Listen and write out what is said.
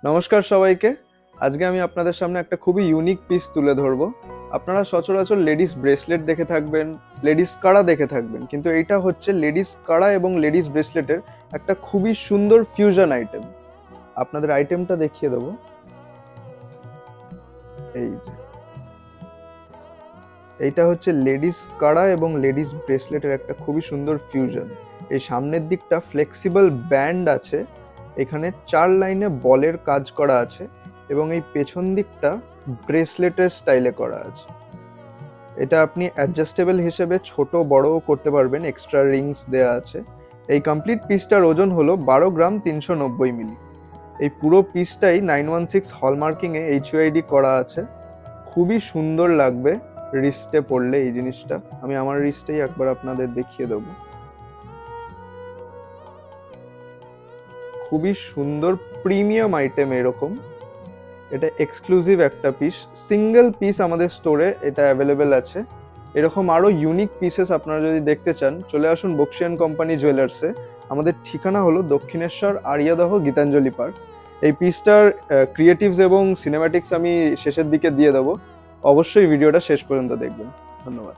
নমস্কার সবাইকে। আজকে আমি আপনাদের সামনে একটা খুবই ইউনিক পিস তুলে ধরবো। আপনারা সচরাচর লেডিস ব্রেসলেট দেখে থাকবেন, লেডিস কাড়া দেখে থাকবেন, কিন্তু এইটা হচ্ছে লেডিস কাড়া এবং লেডিস ব্রেসলেটের একটা খুবই সুন্দর ফিউশন আইটেম। আপনাদের আইটেমটা দেখিয়ে দেবো। এই যে এইটা হচ্ছে লেডিস কাড়া এবং লেডিস ব্রেসলেটের একটা খুবই সুন্দর ফিউশন। এই সামনের দিকটা ফ্লেক্সিবল ব্যান্ড আছে, এখানে 4 লাইনে বলের কাজ করা আছে এবং এই পেছন দিকটা ব্রেসলেটের স্টাইলে করা আছে। এটা আপনি অ্যাডজাস্টেবল হিসেবে ছোট বড়ও করতে পারবেন, এক্সট্রা রিংস দেয়া আছে। এই কমপ্লিট পিসটার ওজন হলো 12 গ্রাম 390 মিলি। এই পুরো পিসটাই 916 হলমার্কিংয়ে HUID করা আছে। খুবই সুন্দর লাগবে রিস্টে পড়লে এই জিনিসটা। আমি আমার রিস্টেই একবার আপনাদের দেখিয়ে দেবো। খুবই সুন্দর প্রিমিয়াম আইটেম এরকম। এটা এক্সক্লুসিভ একটা পিস, সিঙ্গেল পিস আমাদের স্টোরে এটা অ্যাভেলেবেল আছে। এরকম আরও ইউনিক পিসেস আপনারা যদি দেখতে চান চলে আসুন বক্সিয়ান কোম্পানি জুয়েলার্সে। আমাদের ঠিকানা হলো দক্ষিণেশ্বর আরিয়াদহ গীতাঞ্জলি পার্ক। এই পিসটার ক্রিয়েটিভস এবং সিনেম্যাটিক্স আমি শেষের দিকে দিয়ে দেবো, অবশ্যই ভিডিওটা শেষ পর্যন্ত দেখবেন। ধন্যবাদ।